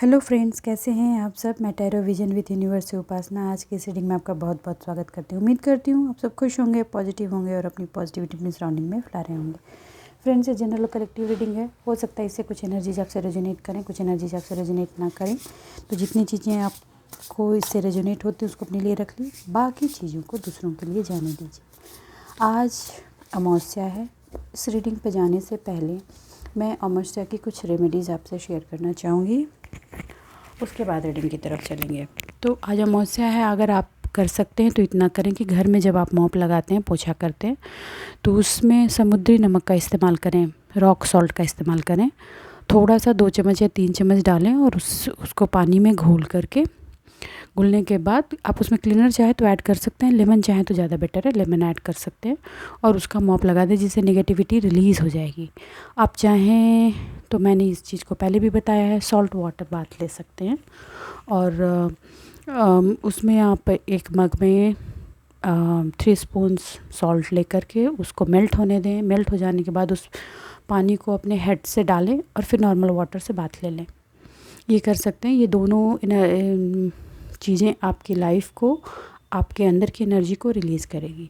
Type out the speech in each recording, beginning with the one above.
Hello friends, कैसे हैं आप सब। मैं टैरो विजन विथ यूनिवर्स से उपासना आज की इस रीडिंग में आपका बहुत बहुत स्वागत करती हूँ। उम्मीद करती हूँ आप सब खुश होंगे, पॉजिटिव होंगे और अपनी पॉजिटिविटी अपनी सराउंडिंग में फैला रहे होंगे। फ्रेंड्स, ये जनरल और कलेक्टिव रीडिंग है। हो सकता है इससे कुछ एनर्जीज आपसे रेजोनेट करें, कुछ एनर्जीज आपसे रेजोनेट ना करें। तो जितनी चीज़ें आपको इससे रेजोनेट होती हैं उसको अपने लिए रख ली, बाकी चीज़ों को दूसरों के लिए जाने दीजिए। आज अमावस्या है। इस रीडिंग पे जाने से पहले मैं अमावस्या की कुछ रेमेडीज़ आपसे शेयर करना चाहूँगी, उसके बाद रीडिंग की तरफ चलेंगे। तो आज अमावस्या है, अगर आप कर सकते हैं तो इतना करें कि घर में जब आप मॉप लगाते हैं, पोछा करते हैं, तो उसमें समुद्री नमक का इस्तेमाल करें, रॉक सॉल्ट का इस्तेमाल करें। थोड़ा सा 2 चम्मच या 3 चम्मच डालें और उसको पानी में घुलने के बाद आप उसमें क्लीनर चाहे तो ऐड कर सकते हैं, लेमन चाहे तो ज़्यादा बेटर है, लेमन ऐड कर सकते हैं और उसका मॉप लगा दें, जिससे नेगेटिविटी रिलीज़ हो जाएगी। आप चाहें तो मैंने इस चीज़ को पहले भी बताया है, सॉल्ट वाटर बाथ ले सकते हैं और उसमें आप एक मग में 3 स्पून्स सॉल्ट लेकर के उसको मेल्ट होने दें। मेल्ट हो जाने के बाद उस पानी को अपने हेड से डालें और फिर नॉर्मल वाटर से बाथ ले लें। ये कर सकते हैं। ये दोनों चीज़ें आपकी लाइफ को, आपके अंदर की एनर्जी को रिलीज़ करेगी।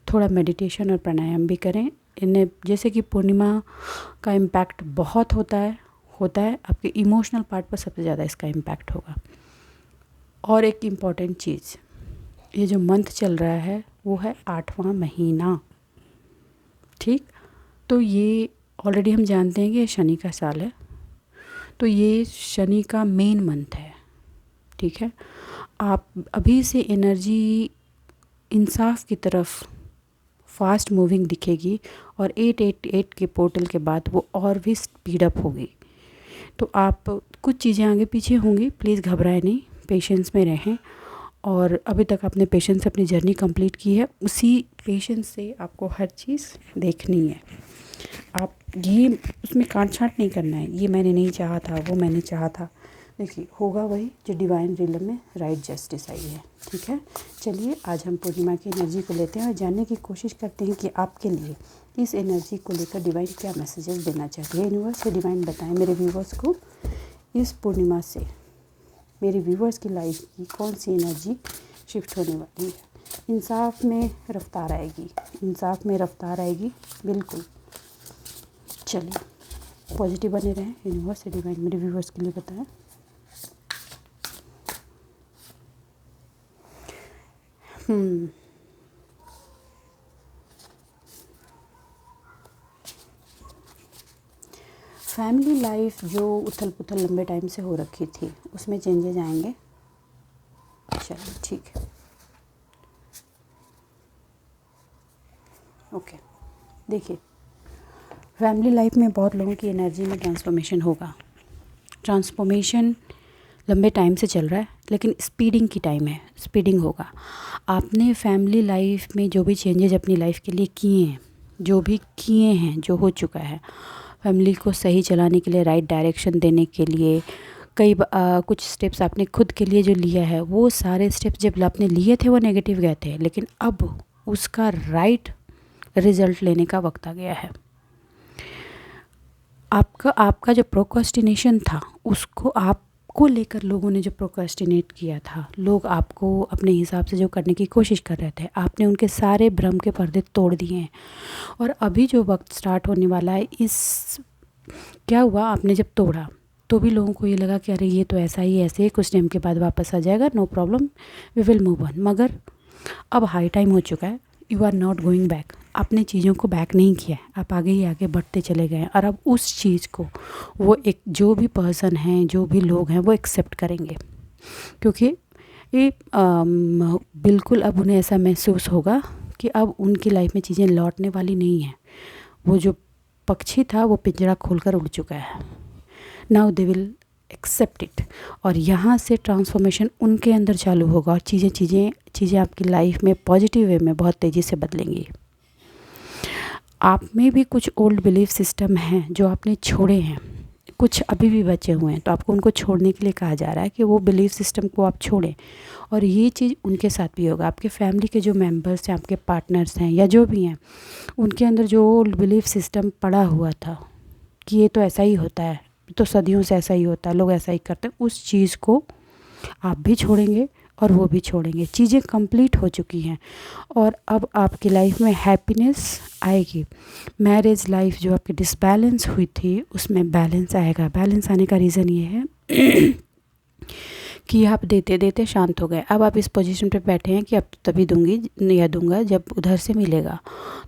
थोड़ा मेडिटेशन और प्राणायाम भी करें। इन्हें जैसे कि पूर्णिमा का इम्पैक्ट बहुत होता है आपके इमोशनल पार्ट पर सबसे ज़्यादा इसका इम्पैक्ट होगा। और एक इम्पॉर्टेंट चीज़, ये जो मंथ चल रहा है वो है 8वां महीना, ठीक। तो ये ऑलरेडी हम जानते हैं कि ये शनि का साल है, तो ये शनि का मेन मंथ है, ठीक है। आप अभी से एनर्जी इंसाफ की तरफ फास्ट मूविंग दिखेगी और 888 के पोर्टल के बाद वो और भी स्पीड अप होगी। तो आप कुछ चीज़ें आगे पीछे होंगी, प्लीज़ घबराएं नहीं, पेशेंस में रहें। और अभी तक आपने पेशेंस से अपनी जर्नी कंप्लीट की है, उसी पेशेंस से आपको हर चीज़ देखनी है। आप ये उसमें काट छाँट नहीं करना है, ये मैंने नहीं चाहा था, वो मैंने चाहा था। देखिए, होगा वही जो डिवाइन रिलम में राइट जस्टिस आई है, ठीक है। चलिए, आज हम पूर्णिमा की एनर्जी को लेते हैं और जानने की कोशिश करते हैं कि आपके लिए इस एनर्जी को लेकर डिवाइन क्या मैसेजेस देना चाहती है। यूनिवर्स से डिवाइन बताएं मेरे व्यूवर्स को, इस पूर्णिमा से मेरे व्यूवर्स की लाइफ की कौन सी एनर्जी शिफ्ट होने वाली है। इंसाफ में रफ्तार आएगी, इंसाफ में रफ्तार आएगी, बिल्कुल। चलिए, पॉजिटिव बने रहें। यूनिवर्स से डिवाइन मेरे व्यूवर्स के लिए बताएं। फैमिली लाइफ जो उथल पुथल लंबे टाइम से हो रखी थी, उसमें चेंजेस आएंगे। चलिए, ठीक है, ओके। देखिए, फैमिली लाइफ में बहुत लोगों की एनर्जी में ट्रांसफॉर्मेशन होगा। ट्रांसफॉर्मेशन लंबे टाइम से चल रहा है, लेकिन स्पीडिंग की टाइम है, स्पीडिंग होगा। आपने फैमिली लाइफ में जो भी चेंजेस अपनी लाइफ के लिए किए हैं, जो हो चुका है, फैमिली को सही चलाने के लिए, राइट डायरेक्शन देने के लिए, कुछ स्टेप्स आपने खुद के लिए जो लिया है, वो सारे स्टेप्स जब आपने लिए थे वो नेगेटिव गए थे, लेकिन अब उसका राइट रिजल्ट लेने का वक्त आ गया है। आपका जो प्रोक्रास्टिनेशन था, उसको आपको लेकर लोगों ने जो प्रोक्रास्टिनेट किया था, लोग आपको अपने हिसाब से जो करने की कोशिश कर रहे थे, आपने उनके सारे भ्रम के पर्दे तोड़ दिए हैं। और अभी जो वक्त स्टार्ट होने वाला है, क्या हुआ, आपने जब तोड़ा तो भी लोगों को ये लगा कि अरे ये तो ऐसा ही ऐसे ही कुछ टाइम के बाद वापस आ जाएगा, no problem, we will move on. मगर अब हाई टाइम हो चुका है, you are not going back. आपने चीज़ों को बैक नहीं किया है, आप आगे ही आगे बढ़ते चले गए हैं। और अब उस चीज़ को वो एक जो भी पर्सन हैं, जो भी लोग हैं, वो एक्सेप्ट करेंगे, क्योंकि ये बिल्कुल अब उन्हें ऐसा महसूस होगा कि अब उनकी लाइफ में चीज़ें लौटने वाली नहीं हैं। वो जो पक्षी था वो पिंजरा खोलकर उड़ चुका है। Now they will accept it, और यहाँ से ट्रांसफॉर्मेशन उनके अंदर चालू होगा और चीज़ें आपकी लाइफ में पॉजिटिव वे में बहुत तेज़ी से बदलेंगी। आप में भी कुछ ओल्ड बिलीफ सिस्टम हैं जो आपने छोड़े हैं, कुछ अभी भी बचे हुए हैं, तो आपको उनको छोड़ने के लिए कहा जा रहा है कि वो बिलीफ सिस्टम को आप छोड़ें। और ये चीज़ उनके साथ भी होगा। आपके फैमिली के जो मेंबर्स हैं, आपके पार्टनर्स हैं या जो भी हैं, उनके अंदर जो ओल्ड बिलीफ सिस्टम पड़ा हुआ था कि ये तो ऐसा ही होता है, तो सदियों से ऐसा ही होता है, लोग ऐसा ही करते हैं। उस चीज़ को आप भी छोड़ेंगे और वो भी छोड़ेंगे। चीज़ें कंप्लीट हो चुकी हैं और अब आपकी लाइफ में हैप्पीनेस आएगी। मैरिज लाइफ जो आपकी डिसबैलेंस हुई थी उसमें बैलेंस आएगा। बैलेंस आने का रीज़न ये है कि आप देते देते शांत हो गए। अब आप इस पोजीशन पे बैठे हैं कि अब तो तभी दूंगी या दूंगा जब उधर से मिलेगा,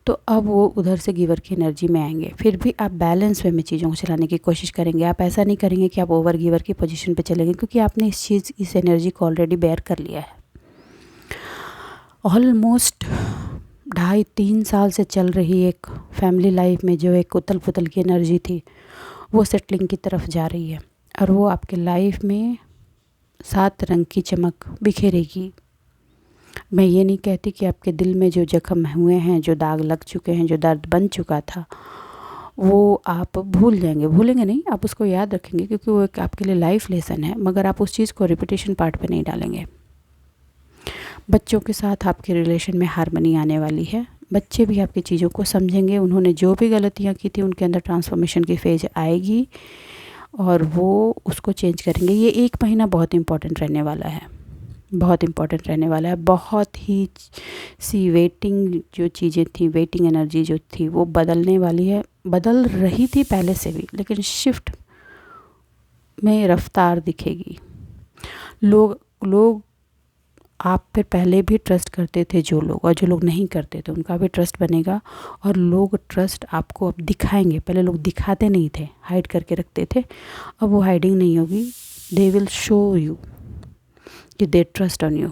तो अब वो उधर से गिवर की एनर्जी में आएंगे। फिर भी आप बैलेंस वे में चीज़ों को चलाने की कोशिश करेंगे। आप ऐसा नहीं करेंगे कि आप ओवर गिवर की पोजीशन पे चलेंगे, क्योंकि आपने इस एनर्जी को ऑलरेडी बेयर कर लिया है। ऑलमोस्ट 2.5-3 साल से चल रही एक फैमिली लाइफ में जो एक उथल पुथल की एनर्जी थी वो सेटलिंग की तरफ जा रही है और वो आपके लाइफ में 7 रंग की चमक बिखेरेगी। मैं ये नहीं कहती कि आपके दिल में जो जख्म हुए हैं, जो दाग लग चुके हैं, जो दर्द बन चुका था, वो आप भूल जाएंगे। भूलेंगे नहीं, आप उसको याद रखेंगे क्योंकि वो एक आपके लिए लाइफ लेसन है, मगर आप उस चीज़ को रिपीटेशन पार्ट पे नहीं डालेंगे। बच्चों के साथ आपके रिलेशन में हार्मनी आने वाली है। बच्चे भी आपकी चीज़ों को समझेंगे। उन्होंने जो भी गलतियाँ की थी उनके अंदर ट्रांसफॉर्मेशन की फेज आएगी और वो उसको चेंज करेंगे। ये 1 महीना बहुत इम्पॉर्टेंट रहने वाला है, बहुत इम्पॉर्टेंट रहने वाला है। बहुत ही सी वेटिंग जो चीज़ें थी, वेटिंग एनर्जी जो थी वो बदलने वाली है। बदल रही थी पहले से भी, लेकिन शिफ्ट में रफ्तार दिखेगी। लोग आप पे पहले भी ट्रस्ट करते थे जो लोग, और जो लोग नहीं करते थे उनका भी ट्रस्ट बनेगा और लोग ट्रस्ट आपको अब दिखाएंगे। पहले लोग दिखाते नहीं थे, हाइड करके रखते थे, अब वो हाइडिंग नहीं होगी। दे विल शो यू कि दे ट्रस्ट ऑन यू।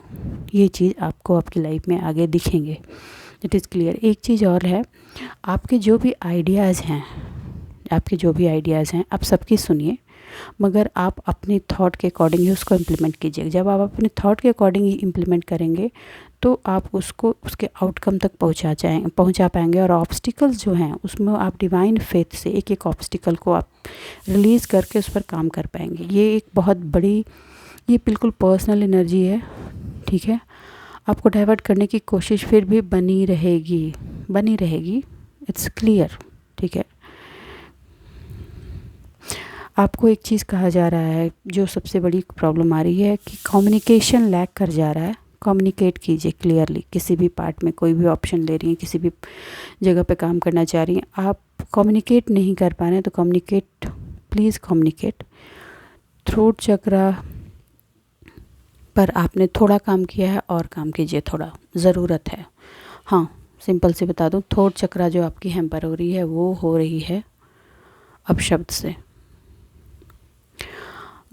ये चीज़ आपको आपकी लाइफ में आगे दिखेंगे। It is clear. एक चीज़ और है, आपके जो भी आइडियाज़ हैं आप सबकी सुनिए, मगर आप अपनी थॉट के अकॉर्डिंग ही उसको इम्प्लीमेंट कीजिए। जब आप अपने थॉट के अकॉर्डिंग ही इम्प्लीमेंट करेंगे तो आप उसको उसके आउटकम तक पहुंचा पाएंगे। और ऑब्स्टिकल्स जो हैं उसमें आप डिवाइन फेथ से एक एक ऑब्स्टिकल को आप रिलीज़ करके उस पर काम कर पाएंगे। ये एक बहुत बड़ी, ये बिल्कुल पर्सनल एनर्जी है, ठीक है। आपको डाइवर्ट करने की कोशिश फिर भी बनी रहेगी। इट्स क्लियर, ठीक है। आपको एक चीज़ कहा जा रहा है जो सबसे बड़ी प्रॉब्लम आ रही है कि कम्युनिकेशन लैक कर जा रहा है। कम्युनिकेट कीजिए क्लियरली। किसी भी पार्ट में कोई भी ऑप्शन ले रही हैं, किसी भी जगह पे काम करना चाह रही हैं, आप कम्युनिकेट नहीं कर पा रहे हैं तो प्लीज़ कम्युनिकेट। थ्रोट चक्रा पर आपने थोड़ा काम किया है और काम कीजिए, थोड़ा ज़रूरत है। हाँ, सिंपल से बता दूँ, थ्रोट चक्रा जो आपकी हैम्पर हो रही है वो हो रही है अपशब्द से,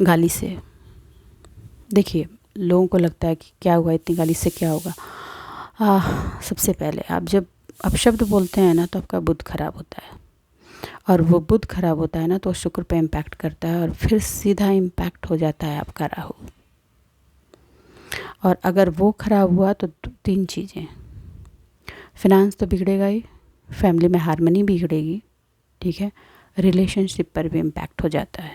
गाली से। देखिए, लोगों को लगता है कि क्या हुआ, इतनी गाली से क्या होगा। सबसे पहले आप जब अपशब्द बोलते हैं ना तो आपका बुध खराब होता है, और वो बुध खराब होता है ना तो शुक्र पे इम्पैक्ट करता है और फिर सीधा इम्पैक्ट हो जाता है आपका राहु। और अगर वो खराब हुआ तो 3 चीज़ें, फिनांस तो बिगड़ेगा ही, फैमिली में हार्मनी बिगड़ेगी, ठीक है, रिलेशनशिप पर भी इम्पैक्ट हो जाता है,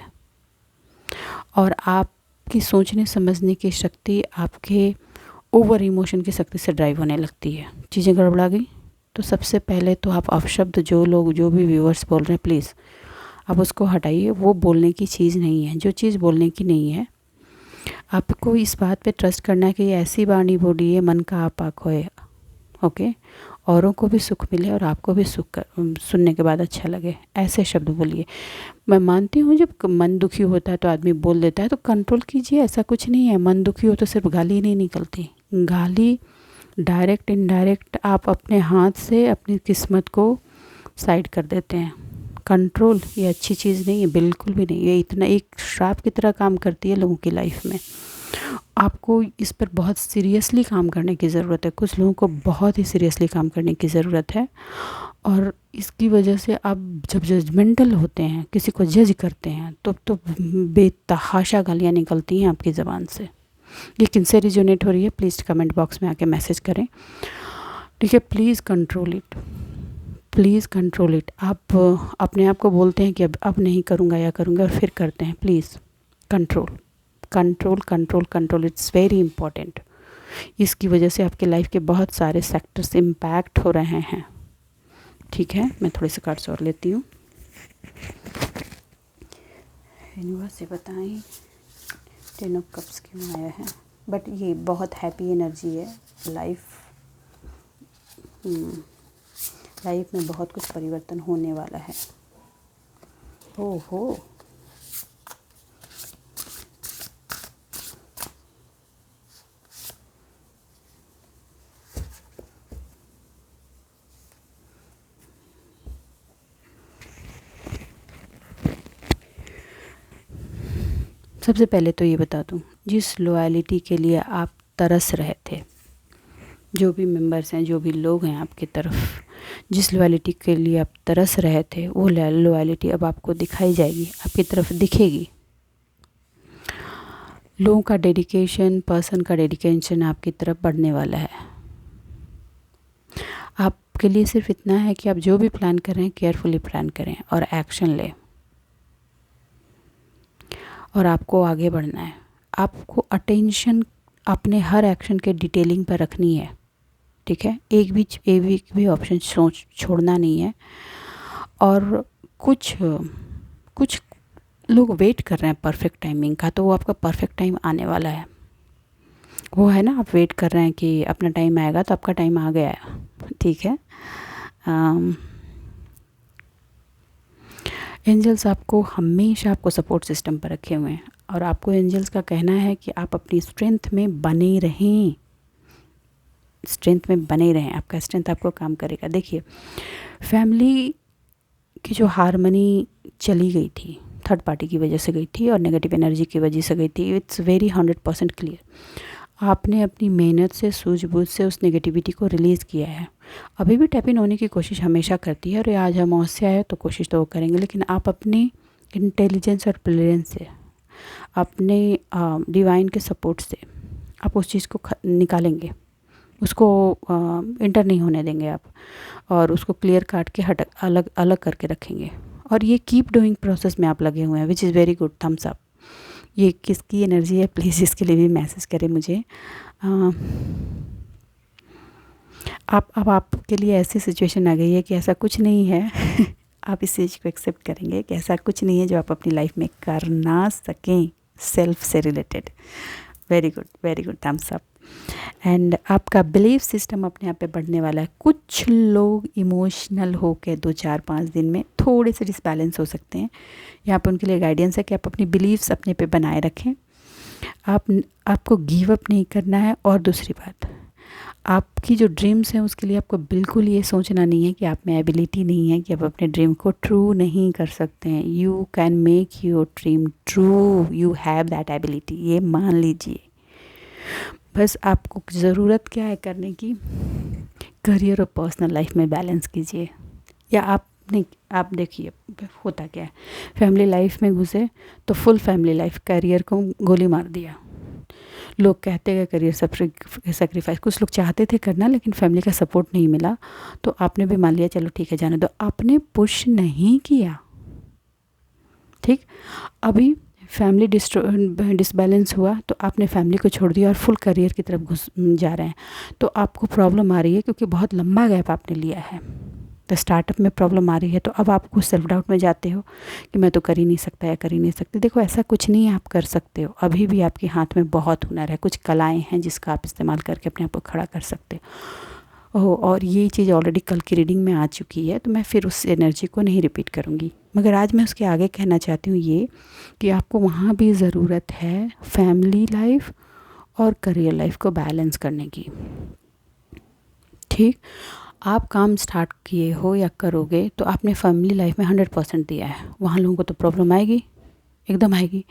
और आपकी सोचने समझने की शक्ति आपके ओवर इमोशन की शक्ति से ड्राइव होने लगती है। चीज़ें गड़बड़ा गई तो सबसे पहले तो आप अपशब्द जो भी व्यूअर्स बोल रहे हैं, प्लीज़ आप उसको हटाइए। वो बोलने की चीज़ नहीं है। जो चीज़ बोलने की नहीं है, आपको इस बात पे ट्रस्ट करना है कि ऐसी वाणी बोलिए मन का आपाक होए, ओके, औरों को भी सुख मिले और आपको भी सुनने के बाद अच्छा लगे, ऐसे शब्द बोलिए। मैं मानती हूँ जब मन दुखी होता है तो आदमी बोल देता है, तो कंट्रोल कीजिए, ऐसा कुछ नहीं है। मन दुखी हो तो सिर्फ गाली नहीं निकलती, गाली डायरेक्ट इनडायरेक्ट आप अपने हाथ से अपनी किस्मत को साइड कर देते हैं। कंट्रोल ये अच्छी चीज़ नहीं है, बिल्कुल भी नहीं। ये इतना एक श्राप की तरह काम करती है लोगों की लाइफ में। आपको इस पर बहुत सीरियसली काम करने की ज़रूरत है। कुछ लोगों को बहुत ही सीरियसली काम करने की ज़रूरत है, और इसकी वजह से आप जब जजमेंटल होते हैं, किसी को जज करते हैं, तो बेतहाशा गालियाँ निकलती हैं आपकी ज़बान से। ये किनसे रिजोनेट हो रही है, प्लीज़ कमेंट बॉक्स में आके मैसेज करें, ठीक है। Please control it. आप अपने आप को बोलते हैं कि अब नहीं करूँगा या करूँगा, और फिर करते हैं। Please control, it's very important. इसकी वजह से आपके लाइफ के बहुत सारे सेक्टर्स इम्पैक्ट हो रहे हैं, ठीक है। मैं थोड़े से कार्ड्स और लेती हूँ। यूनिवर्स से बताएं 10 ऑफ कप्स क्यों आया है। बट ये बहुत हैप्पी एनर्जी है। लाइफ में बहुत कुछ परिवर्तन होने वाला है। ओहो, सबसे पहले तो ये बता दूं, जिस लॉयल्टी के लिए आप तरस रहे थे, जो भी मेंबर्स हैं, जो भी लोग हैं आपकी तरफ, जिस लॉयल्टी के लिए आप तरस रहे थे, वो लॉयल्टी अब आपको दिखाई जाएगी, आपकी तरफ दिखेगी। लोगों का डेडिकेशन, पर्सन का डेडिकेशन आपकी तरफ बढ़ने वाला है। आपके लिए सिर्फ इतना है कि आप जो भी प्लान करें केयरफुली प्लान करें और एक्शन लें, और आपको आगे बढ़ना है। आपको अटेंशन अपने हर एक्शन के डिटेलिंग पर रखनी है, ठीक है। एक भी ऑप्शन छोड़ना नहीं है। और कुछ लोग वेट कर रहे हैं परफेक्ट टाइमिंग का, तो वो आपका परफेक्ट टाइम आने वाला है। वो है ना, आप वेट कर रहे हैं कि अपना टाइम आएगा, तो आपका टाइम आ गया है, ठीक है। एंजल्स आपको हमेशा आपको सपोर्ट सिस्टम पर रखे हुए हैं, और आपको एंजल्स का कहना है कि आप अपनी स्ट्रेंथ में बने रहें, आपका स्ट्रेंथ आपको काम करेगा। देखिए, फैमिली की जो हारमनी चली गई थी, थर्ड पार्टी की वजह से गई थी और नेगेटिव एनर्जी की वजह से गई थी, इट्स वेरी 100% क्लियर। आपने अपनी मेहनत से, सूझबूझ से उस नेगेटिविटी को रिलीज़ किया है। अभी भी टैप इन होने की कोशिश हमेशा करती है, और आज अमावस्या है तो कोशिश तो वो करेंगे, लेकिन आप अपनी इंटेलिजेंस और ब्रिलियंस से, अपने डिवाइन के सपोर्ट से आप उस चीज़ को निकालेंगे, उसको इंटर नहीं होने देंगे आप, और उसको क्लियर काट के अलग अलग करके रखेंगे। और ये कीप डूइंग प्रोसेस में आप लगे हुए हैं, which is very good, thumbs up. ये किसकी एनर्जी है, प्लीज़ इसके लिए भी मैसेज करें मुझे। अब आपके लिए ऐसी सिचुएशन आ गई है कि ऐसा कुछ नहीं है आप इस चीज़ को एक्सेप्ट करेंगे कि ऐसा कुछ नहीं है जो आप अपनी लाइफ में कर ना सकें, सेल्फ से related. Very good, thumbs up. And आपका बिलीफ सिस्टम अपने आप पे बढ़ने वाला है। कुछ लोग इमोशनल होकर 2-4-5 दिन में थोड़े से डिसबैलेंस हो सकते हैं। यहाँ पर उनके लिए गाइडेंस है कि आप अपनी बिलीव्स अपने पे बनाए रखें। आपको गिव अप नहीं करना है। और दूसरी बात, आपकी जो ड्रीम्स हैं उसके लिए आपको बिल्कुल ये सोचना नहीं है कि आप में एबिलिटी नहीं है, कि आप अपने ड्रीम को ट्रू नहीं कर सकते हैं। You can make your dream true, you have that ability, ये मान लीजिए। बस आपको ज़रूरत क्या है करने की, करियर और पर्सनल लाइफ में बैलेंस कीजिए। या आप देखिए होता क्या है, फैमिली लाइफ में घुसे तो फुल फैमिली लाइफ करियर को गोली मार दिया। लोग कहते हैं करियर सेक्रीफाइस, कुछ लोग चाहते थे करना लेकिन फैमिली का सपोर्ट नहीं मिला, तो आपने भी मान लिया चलो ठीक है जाने दो, आपने पुश नहीं किया, ठीक। अभी फैमिली डिसबैलेंस हुआ तो आपने फैमिली को छोड़ दिया और फुल करियर की तरफ घुस जा रहे हैं, तो आपको प्रॉब्लम आ रही है क्योंकि बहुत लंबा गैप आपने लिया है। तो स्टार्टअप में प्रॉब्लम आ रही है, तो अब आपको सेल्फ डाउट में जाते हो कि मैं तो कर ही नहीं सकता या कर ही नहीं सकती। देखो ऐसा कुछ नहीं है, आप कर सकते हो। अभी भी आपके हाथ में बहुत हुनर है, कुछ कलाएँ हैं जिसका आप इस्तेमाल करके अपने आप को खड़ा कर सकते हो। और ये चीज़ ऑलरेडी कल की रीडिंग में आ चुकी है, तो मैं फिर उस एनर्जी को नहीं रिपीट करूँगी। मगर आज मैं उसके आगे कहना चाहती हूँ ये कि आपको वहाँ भी ज़रूरत है फैमिली लाइफ और करियर लाइफ को बैलेंस करने की, ठीक। आप काम स्टार्ट किए हो या करोगे तो आपने फैमिली लाइफ में 100% दिया है, वहाँ लोगों को तो प्रॉब्लम आएगी, एकदम आएगी।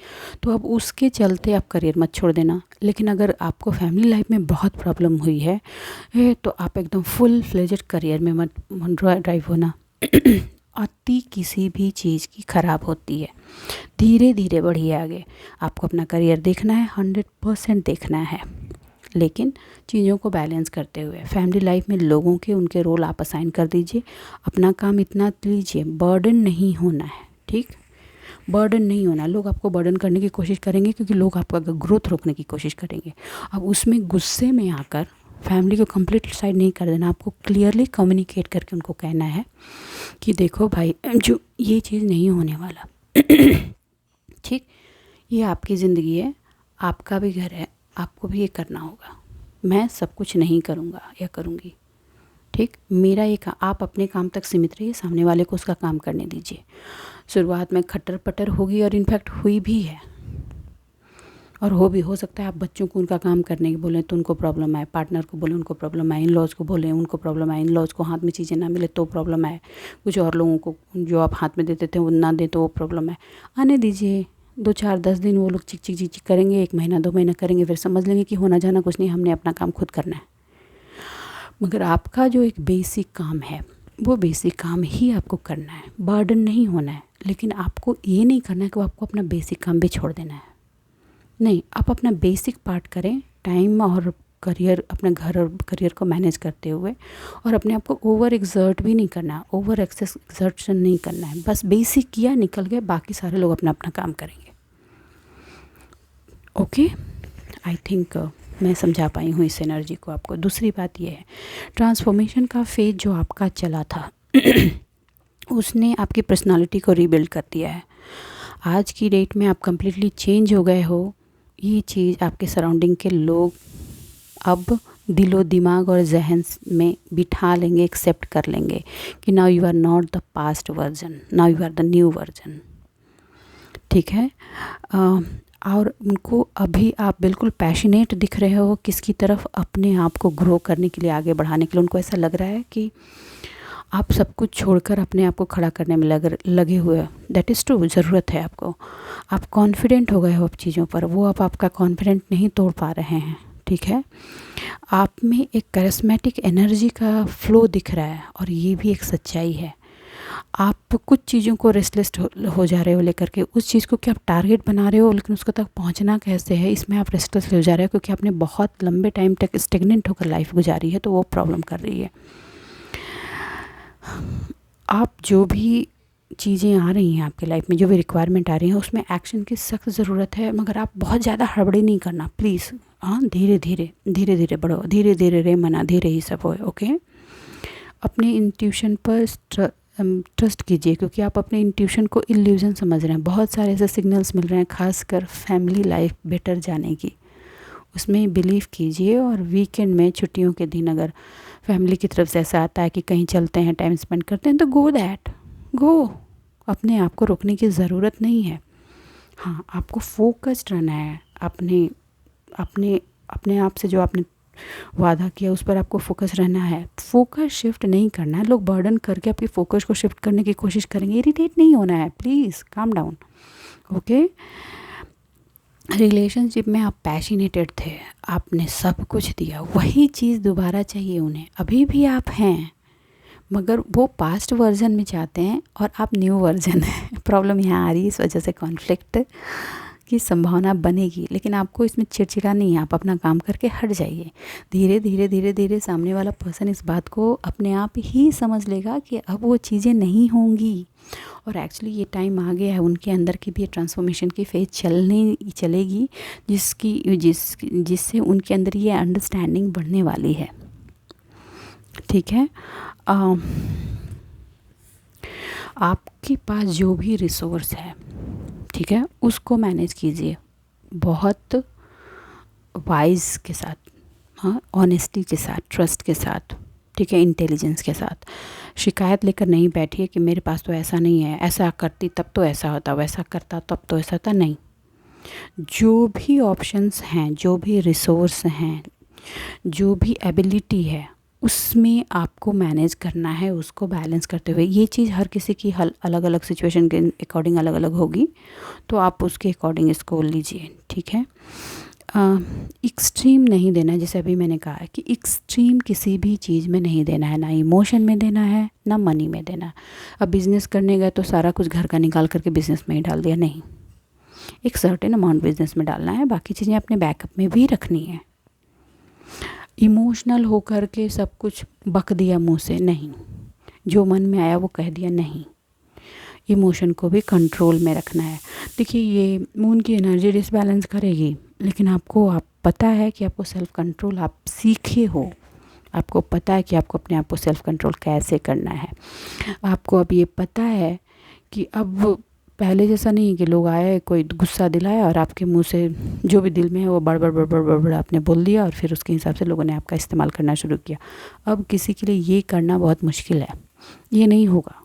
तो अब उसके चलते आप करियर मत छोड़ देना। लेकिन अगर आपको फैमिली लाइफ में बहुत प्रॉब्लम हुई है तो आप एकदम फुल फ्लेजेड करियर में मत ड्राइव होना। अति किसी भी चीज़ की ख़राब होती है, धीरे धीरे बढ़िए आगे। आपको अपना करियर देखना है, 100% देखना है, लेकिन चीज़ों को बैलेंस करते हुए। फैमिली लाइफ में लोगों के उनके रोल आप असाइन कर दीजिए, अपना काम इतना लीजिए, बर्डन नहीं होना है, ठीक। बर्डन नहीं होना, लोग आपको बर्डन करने की कोशिश करेंगे क्योंकि लोग आपका ग्रोथ रोकने की कोशिश करेंगे। अब उसमें गुस्से में आकर फैमिली को कंप्लीट साइड नहीं कर देना, आपको क्लियरली कम्युनिकेट करके उनको कहना है कि देखो भाई जो ये चीज़ नहीं होने वाला ठीक, ये आपकी ज़िंदगी है, आपका भी घर है, आपको भी ये करना होगा। मैं सब कुछ नहीं करूँगा या करूँगी, ठीक। मेरा ये आप अपने काम तक सीमित रहिए, सामने वाले को उसका काम करने दीजिए। शुरुआत में खट्टर पटर होगी और इनफैक्ट हुई भी है, और हो सकता है आप बच्चों को उनका काम करने के बोलें तो उनको प्रॉब्लम आए, पार्टनर को बोलें उनको प्रॉब्लम आए, इन लॉज को बोलें उनको प्रॉब्लम आए, इन लॉज को हाथ में चीज़ें ना मिले तो प्रॉब्लम आए, कुछ और लोगों को जो आप हाथ में देते थे वो ना दें तो वो प्रॉब्लम है। आने दीजिए, 2 4 10 दिन वो लोग चिक चिक चिक चिक करेंगे, 1 महीना 2 महीना करेंगे, फिर समझ लेंगे कि होना जाना कुछ नहीं, हमने अपना काम खुद करना है। मगर आपका जो एक बेसिक काम है वो बेसिक काम ही आपको करना है, बर्डन नहीं होना है। लेकिन आपको ये नहीं करना है कि आपको अपना बेसिक काम भी छोड़ देना है, नहीं। आप अपना बेसिक पार्ट करें, टाइम और करियर, अपने घर और करियर को मैनेज करते हुए, और अपने आप को ओवर एक्सर्ट भी नहीं करना, ओवर एक्सर्शन नहीं करना है। बस बेसिक किया, निकल गए, बाकी सारे लोग अपना अपना काम करेंगे। ओके, आई थिंक मैं समझा पाई हूँ इस एनर्जी को आपको। दूसरी बात ये है, ट्रांसफॉर्मेशन का फेज जो आपका चला था उसने आपकी पर्सनालिटी को रीबिल्ड कर दिया है। आज की डेट में आप कम्प्लीटली चेंज हो गए हो। ये चीज़ आपके सराउंडिंग के लोग अब दिलो दिमाग और जहन में बिठा लेंगे, एक्सेप्ट कर लेंगे कि now you are not the past version, now you are the new version, ठीक है। और उनको अभी आप बिल्कुल पैशनेट दिख रहे हो किसकी तरफ, अपने आप को ग्रो करने के लिए, आगे बढ़ाने के लिए। उनको ऐसा लग रहा है कि आप सब कुछ छोड़कर अपने आप को खड़ा करने में लगे हुए हो। दैट इज़ ट्रू, ज़रूरत है आपको। आप कॉन्फिडेंट हो गए हो अब चीज़ों पर, वो अब आपका कॉन्फिडेंट नहीं तोड़ पा रहे हैं, ठीक है। आप में एक करिस्मेटिक एनर्जी का फ्लो दिख रहा है, और ये भी एक सच्चाई है। आप कुछ चीज़ों को रेस्टलेस हो जा रहे हो लेकर के, उस चीज़ को कि आप टारगेट बना रहे हो, लेकिन उसको तक पहुंचना कैसे है, इसमें आप रेस्टलेस हो जा रहे हो, क्योंकि आपने बहुत लंबे टाइम तक स्टेगनेंट होकर लाइफ गुजारी है, तो वो प्रॉब्लम कर रही है। आप जो भी चीज़ें आ रही हैं आपके लाइफ में, जो भी रिक्वायरमेंट आ रही हैं, उसमें एक्शन की सख्त ज़रूरत है। मगर आप बहुत ज़्यादा हड़बड़ी नहीं करना प्लीज़। हाँ, धीरे धीरे बढ़ो, धीरे धीरे रे मना, धीरे ही सब हो, ओके। अपने इंट्यूशन पर ट्रस्ट कीजिए, क्योंकि आप अपने इंट्यूशन को इल्यूजन समझ रहे हैं। बहुत सारे ऐसे सिग्नल्स मिल रहे हैं, खासकर फैमिली लाइफ बेटर जाने की, उसमें बिलीव कीजिए। और वीकेंड में, छुट्टियों के दिन अगर फैमिली की तरफ से ऐसा आता है कि कहीं चलते हैं, टाइम स्पेंड करते हैं, तो गो। अपने आप को रोकने की ज़रूरत नहीं है। हाँ, आपको फोकस्ड रहना है, अपने आप से जो आपने वादा किया उस पर आपको फोकस रहना है। फोकस शिफ्ट नहीं करना है। लोग बर्डन करके आपकी फोकस को शिफ्ट करने की कोशिश करेंगे, इरिटेट नहीं होना है, please calm down, okay. Relationship में आप पैशनेटेड थे, आपने सब कुछ दिया, वही चीज़ दोबारा चाहिए उन्हें। अभी भी आप हैं, मगर वो पास्ट वर्जन में चाहते हैं और आप न्यू वर्जन है। प्रॉब्लम यहाँ आ रही है, इस वजह से कॉन्फ्लिक्ट की संभावना बनेगी। लेकिन आपको इसमें चिड़चिड़ा नहीं है, आप अपना काम करके हट जाइए। धीरे धीरे सामने वाला पर्सन इस बात को अपने आप ही समझ लेगा कि अब वो चीज़ें नहीं होंगी। और एक्चुअली ये टाइम आ गया है, उनके अंदर की भी ट्रांसफॉर्मेशन की फेज चलेगी, जिससे उनके अंदर ये अंडरस्टैंडिंग बढ़ने वाली है, ठीक है। आपके पास जो भी रिसोर्स है, ठीक है, उसको मैनेज कीजिए बहुत वाइज के साथ, हाँ, ऑनेस्टी के साथ, ट्रस्ट के साथ, ठीक है, इंटेलिजेंस के साथ। शिकायत लेकर नहीं बैठिए कि मेरे पास तो ऐसा नहीं है, ऐसा करती तब तो ऐसा होता, वैसा करता तब तो ऐसा होता, नहीं। जो भी ऑप्शंस हैं, जो भी रिसोर्स हैं, जो भी एबिलिटी है, उसमें आपको मैनेज करना है, उसको बैलेंस करते हुए। ये चीज़ हर किसी की अलग अलग सिचुएशन के अकॉर्डिंग अलग अलग होगी, तो आप उसके अकॉर्डिंग इसको लीजिए, ठीक है। एक्सट्रीम नहीं देना है, जैसे अभी मैंने कहा है कि एक्सट्रीम किसी भी चीज़ में नहीं देना है, ना इमोशन में देना है, ना मनी में देना है। अब बिज़नेस करने गए तो सारा कुछ घर का निकाल करके बिज़नेस में ही डाल दिया, नहीं। एक सर्टेन अमाउंट बिज़नेस में डालना है, बाकी चीज़ें अपने बैकअप में भी रखनी है। इमोशनल होकर के सब कुछ बक दिया मुंह से, नहीं। जो मन में आया वो कह दिया, नहीं। इमोशन को भी कंट्रोल में रखना है। देखिए, ये मून की एनर्जी डिसबैलेंस करेगी, लेकिन आप पता है कि आपको सेल्फ कंट्रोल आप सीखे हो, आपको पता है कि आपको अपने आप को सेल्फ कंट्रोल कैसे करना है। आपको अब ये पता है कि अब पहले जैसा नहीं है कि लोग आए, कोई गुस्सा दिलाया और आपके मुंह से जो भी दिल में है वो बड़बड़ बड़बड़ बड़बड़ आपने बोल दिया और फिर उसके हिसाब से लोगों ने आपका इस्तेमाल करना शुरू किया। अब किसी के लिए ये करना बहुत मुश्किल है, ये नहीं होगा।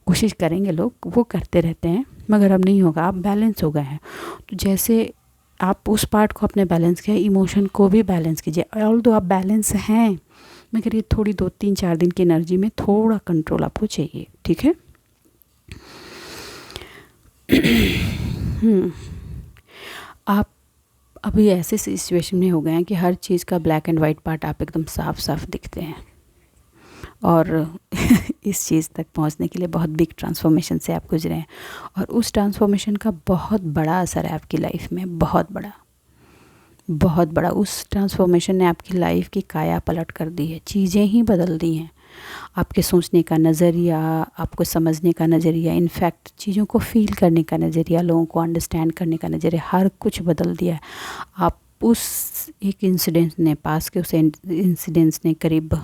कोशिश करेंगे लोग, वो करते रहते हैं, मगर अब नहीं होगा। आप बैलेंस हो गए हैं, तो जैसे आप उस पार्ट को अपने बैलेंस किया, इमोशन को भी बैलेंस कीजिए। ऑल दो आप बैलेंस हैं, मगर ये थोड़ी 2-3-4 दिन की एनर्जी में थोड़ा कंट्रोल आपको चाहिए, ठीक है। आप अभी ऐसे सिचुएशन में हो गए हैं कि हर चीज़ का ब्लैक एंड वाइट पार्ट आप एकदम साफ साफ दिखते हैं, और इस चीज़ तक पहुंचने के लिए बहुत बिग ट्रांसफॉर्मेशन से आप गुजरे हैं, और उस ट्रांसफॉर्मेशन का बहुत बड़ा असर है आपकी लाइफ में, बहुत बड़ा, बहुत बड़ा। उस ट्रांसफॉर्मेशन ने आपकी लाइफ की काया पलट कर दी है, चीज़ें ही बदल दी हैं। आपके सोचने का नज़रिया, आपको समझने का नज़रिया, इनफैक्ट चीज़ों को फील करने का नज़रिया, लोगों को अंडरस्टैंड करने का नज़रिया, हर कुछ बदल दिया है। आप उस एक इंसिडेंट ने, पास के उस इंसिडेंट्स ने करीब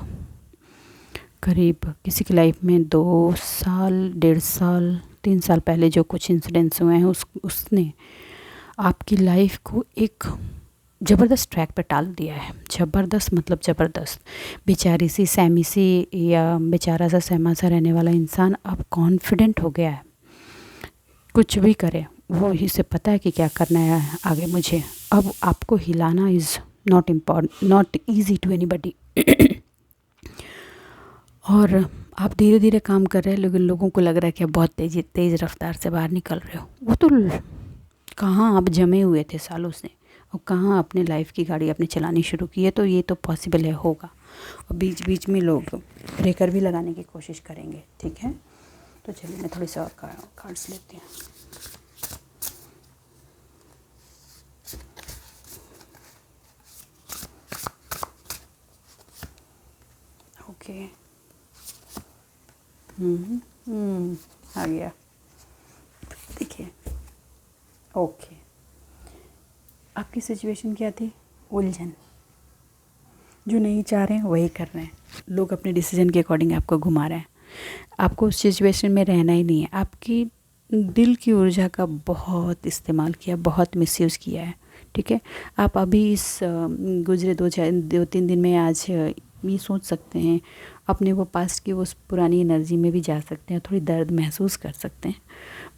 किसी की लाइफ में 2 साल, 1.5 साल, 3 साल पहले जो कुछ इंसिडेंट्स हुए हैं उसने आपकी लाइफ को एक ज़बरदस्त ट्रैक पे टाल दिया है। ज़बरदस्त मतलब ज़बरदस्त। बेचारी सी सैमी सी या बेचारा सा सहमा सा रहने वाला इंसान अब कॉन्फिडेंट हो गया है, कुछ भी करे वो ही से पता है कि क्या करना है आगे मुझे। अब आपको हिलाना is not easy to anybody. और आप धीरे धीरे काम कर रहे हैं, लेकिन लोगों को लग रहा है कि आप बहुत तेज़ रफ्तार से बाहर निकल रहे हो। वो तो कहाँ आप जमे हुए थे सालों से, और कहाँ अपने लाइफ की गाड़ी आपने चलानी शुरू की है। तो ये तो पॉसिबल है, होगा। और बीच बीच में लोग ब्रेकर भी लगाने की कोशिश करेंगे, ठीक है। तो चलिए मैं थोड़ी सी और कार्ड्स लेती हूँ। ओके, आ गया, देखिए। ओके, आपकी सिचुएशन क्या थी? उलझन। जो नहीं चाह रहे हैं वही कर रहे हैं, लोग अपने डिसीजन के अकॉर्डिंग आपको घुमा रहे हैं। आपको उस सिचुएशन में रहना ही नहीं है। आपकी दिल की ऊर्जा का बहुत इस्तेमाल किया, बहुत मिसयूज़ किया है, ठीक है। आप अभी इस गुजरे 2-3 दिन में आज ये सोच सकते हैं, अपने वो पास्ट की उस पुरानी एनर्जी में भी जा सकते हैं, थोड़ी दर्द महसूस कर सकते हैं,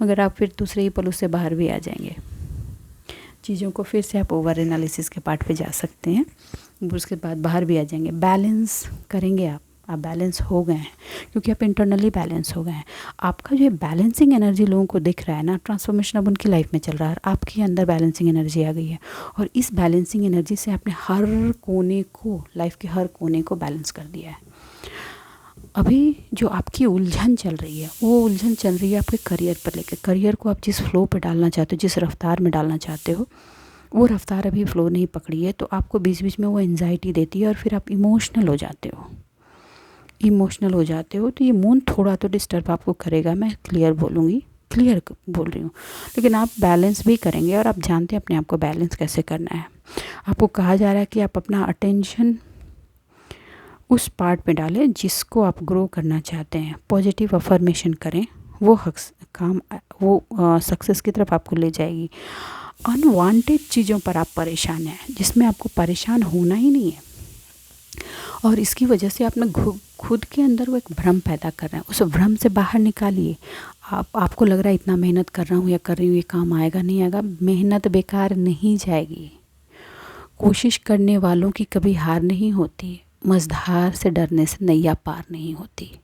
मगर आप फिर दूसरे ही पल उससे बाहर भी आ जाएंगे। चीज़ों को फिर से आप ओवर एनालिसिस के पार्ट पे जा सकते हैं, उसके बाद बाहर भी आ जाएंगे। बैलेंस करेंगे आप बैलेंस हो गए हैं, क्योंकि आप इंटरनली बैलेंस हो गए हैं। आपका जो बैलेंसिंग एनर्जी लोगों को दिख रहा है ना, ट्रांसफॉर्मेशन अब उनकी लाइफ में चल रहा है, आपके अंदर बैलेंसिंग एनर्जी आ गई है। और इस बैलेंसिंग एनर्जी से आपने हर कोने को, लाइफ के हर कोने को बैलेंस कर दिया है। अभी जो आपकी उलझन चल रही है, वो उलझन चल रही है आपके करियर पर लेकर। करियर को आप जिस फ्लो पे डालना चाहते हो, जिस रफ्तार में डालना चाहते हो, वो रफ्तार अभी फ्लो नहीं पकड़ी है, तो आपको बीच बीच में वो एंजाइटी देती है और फिर आप इमोशनल हो जाते हो। तो ये मून थोड़ा तो डिस्टर्ब आपको करेगा, मैं क्लियर बोल रही हूँ। लेकिन आप बैलेंस भी करेंगे, और आप जानते हैं अपने आप को बैलेंस कैसे करना है। आपको कहा जा रहा है कि आप अपना अटेंशन उस पार्ट पे डालें जिसको आप ग्रो करना चाहते हैं। पॉजिटिव अफर्मेशन करें, वो सक्सेस की तरफ आपको ले जाएगी। अनवांटेड चीज़ों पर आप परेशान हैं, जिसमें आपको परेशान होना ही नहीं है, और इसकी वजह से आप ना खुद के अंदर वो एक भ्रम पैदा कर रहे हैं। उस भ्रम से बाहर निकालिए। आपको लग रहा है इतना मेहनत कर रहा हूँ या कर रही हूँ, ये काम आएगा नहीं आएगा। मेहनत बेकार नहीं जाएगी। कोशिश करने वालों की कभी हार नहीं होती। मझधार से डरने से नैया पार नहीं होती।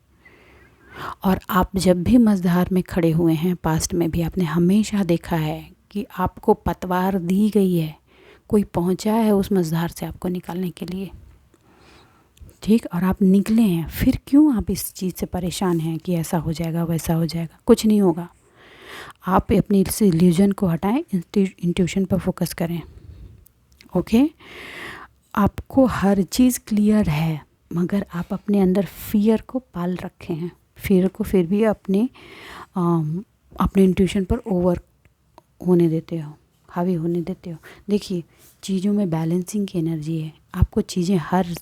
और आप जब भी मझधार में खड़े हुए हैं, पास्ट में भी आपने हमेशा देखा है कि आपको पतवार दी गई है, कोई पहुंचा है उस मझधार से आपको निकालने के लिए, ठीक। और आप निकले हैं, फिर क्यों आप इस चीज़ से परेशान हैं कि ऐसा हो जाएगा वैसा हो जाएगा? कुछ नहीं होगा। आप अपनी इस इल्यूजन को हटाएं, इंट्यूशन पर फोकस करें, ओके। आपको हर चीज़ क्लियर है, मगर आप अपने अंदर फियर को पाल रखे हैं। फियर को फिर भी अपने इंट्यूशन पर ओवर होने देते हो, हावी होने देते हो। देखिए, चीज़ों में बैलेंसिंग की एनर्जी है। आपको चीज़ें हर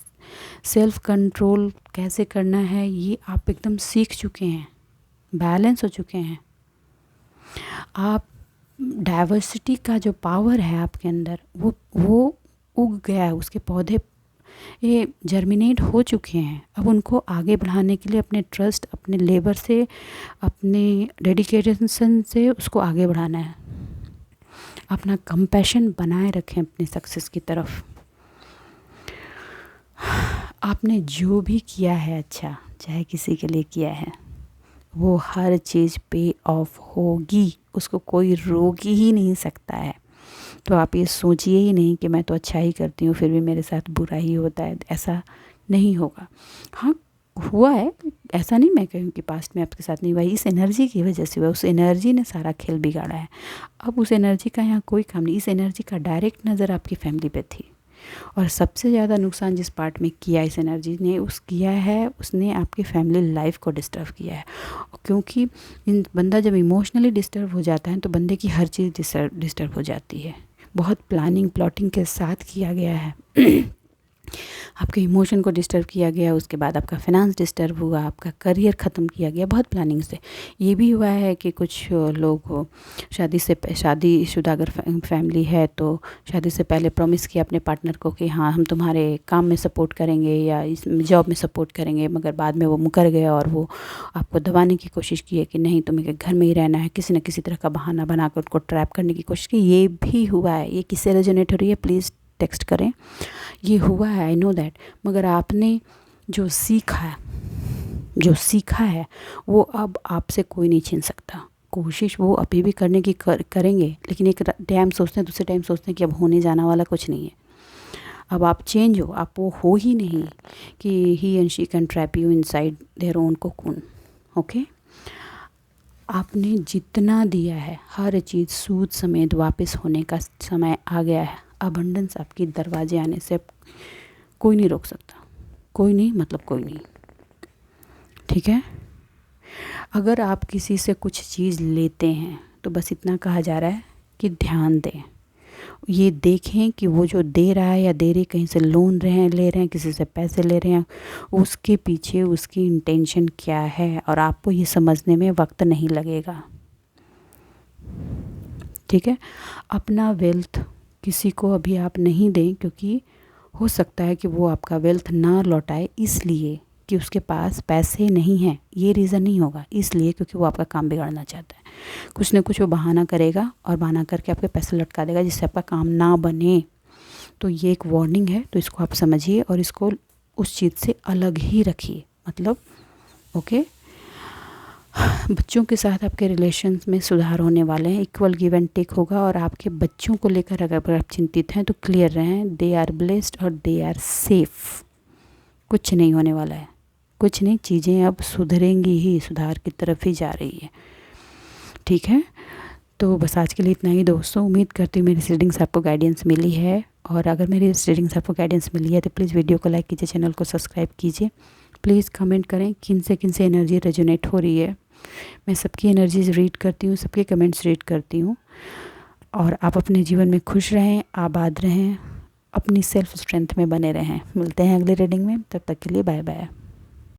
सेल्फ कंट्रोल कैसे करना है, ये आप एकदम सीख चुके हैं, बैलेंस हो चुके हैं। आप डाइवर्सिटी का जो पावर है आपके अंदर वो उग गया है, उसके पौधे ये जर्मिनेट हो चुके हैं। अब उनको आगे बढ़ाने के लिए अपने ट्रस्ट, अपने लेबर से, अपने डेडिकेशन से उसको आगे बढ़ाना है। अपना कंपैशन बनाए रखें अपने सक्सेस की तरफ। आपने जो भी किया है अच्छा, चाहे किसी के लिए किया है, वो हर चीज़ पे ऑफ होगी, उसको कोई रोक ही नहीं सकता है। तो आप ये सोचिए ही नहीं कि मैं तो अच्छा ही करती हूँ फिर भी मेरे साथ बुरा ही होता है, ऐसा नहीं होगा। हाँ, हुआ है, ऐसा नहीं मैं कहूँ कि पास्ट में आपके साथ नहीं हुआ, इस एनर्जी की वजह से हुआ। उस एनर्जी ने सारा खेल बिगाड़ा है। अब उस एनर्जी का यहाँ कोई काम नहीं। इस एनर्जी का डायरेक्ट नज़र आपकी फैमिली पे थी, और सबसे ज़्यादा नुकसान जिस पार्ट में किया इस एनर्जी ने किया है, उसने आपकी फैमिली लाइफ को डिस्टर्ब किया है। क्योंकि बंदा जब इमोशनली डिस्टर्ब हो जाता है तो बंदे की हर चीज़ डिस्टर्ब हो जाती है। बहुत प्लानिंग प्लॉटिंग के साथ किया गया है। आपके इमोशन को डिस्टर्ब किया गया, उसके बाद आपका फाइनेंस डिस्टर्ब हुआ, आपका करियर ख़त्म किया गया बहुत प्लानिंग से। ये भी हुआ है कि कुछ लोग शादीशुदा अगर फैमिली है तो शादी से पहले प्रॉमिस किया अपने पार्टनर को कि हाँ हम तुम्हारे काम में सपोर्ट करेंगे या इस जॉब में सपोर्ट करेंगे, मगर बाद में वो मुकर गया और वो आपको दबाने की कोशिश की है कि नहीं तुम्हें घर में ही रहना है, किसी न किसी तरह का बहाना बनाकर उनको ट्रैप करने की कोशिश की। ये भी हुआ है। ये किससे रेजोनेट हो रही है प्लीज़ टेक्स्ट करें। ये हुआ है, आई नो दैट। मगर आपने जो सीखा है वो अब आपसे कोई नहीं छीन सकता। कोशिश वो अभी भी करने की करेंगे, लेकिन एक टाइम सोचते हैं, दूसरे टाइम सोचते हैं कि अब होने जाना वाला कुछ नहीं है। अब आप चेंज हो, आप वो हो ही नहीं कि he and she can trap you inside their own cocoon. Okay, आपने जितना दिया है हर चीज़ सूद समेत वापस होने का समय आ गया है। अबंडेंस आपके दरवाजे आने से कोई नहीं रोक सकता। कोई नहीं मतलब कोई नहीं, ठीक है। अगर आप किसी से कुछ चीज़ लेते हैं तो बस इतना कहा जा रहा है कि ध्यान दें, ये देखें कि वो जो दे रहा है या दे रही, कहीं से लोन ले रहे हैं, किसी से पैसे ले रहे हैं, उसके पीछे उसकी इंटेंशन क्या है, और आपको ये समझने में वक्त नहीं लगेगा, ठीक है। अपना वेल्थ किसी को अभी आप नहीं दें, क्योंकि हो सकता है कि वो आपका वेल्थ ना लौटाए इसलिए कि उसके पास पैसे नहीं हैं। ये रीज़न नहीं होगा, इसलिए क्योंकि वो आपका काम बिगाड़ना चाहता है। कुछ ना कुछ वो बहाना करेगा और बहाना करके आपके पैसे लटका देगा जिससे आपका काम ना बने। तो ये एक वार्निंग है, तो इसको आप समझिए और इसको उस चीज़ से अलग ही रखिए। मतलब ओके, बच्चों के साथ आपके रिलेशंस में सुधार होने वाले हैं, इक्वल गिव एंड टेक होगा। और आपके बच्चों को लेकर अगर आप चिंतित हैं तो क्लियर रहें, दे आर ब्लेस्ड और दे आर सेफ। कुछ नहीं होने वाला है, कुछ नहीं, चीज़ें अब सुधरेंगी ही, सुधार की तरफ ही जा रही है, ठीक है। तो बस आज के लिए इतना ही दोस्तों। उम्मीद करती हूँ मेरी रीडिंग्स आपको गाइडेंस मिली है, और अगर मेरी रीडिंग्स आपको गाइडेंस मिली है तो प्लीज़ वीडियो को लाइक कीजिए, चैनल को सब्सक्राइब कीजिए। प्लीज़ कमेंट करें किन से एनर्जी रेजोनेट हो रही है। मैं सबकी एनर्जीज रीड करती हूँ, सबके कमेंट्स रीड करती हूँ। और आप अपने जीवन में खुश रहें, आबाद रहें, अपनी सेल्फ स्ट्रेंथ में बने रहें। मिलते हैं अगले रीडिंग में, तब तक के लिए बाय बाय।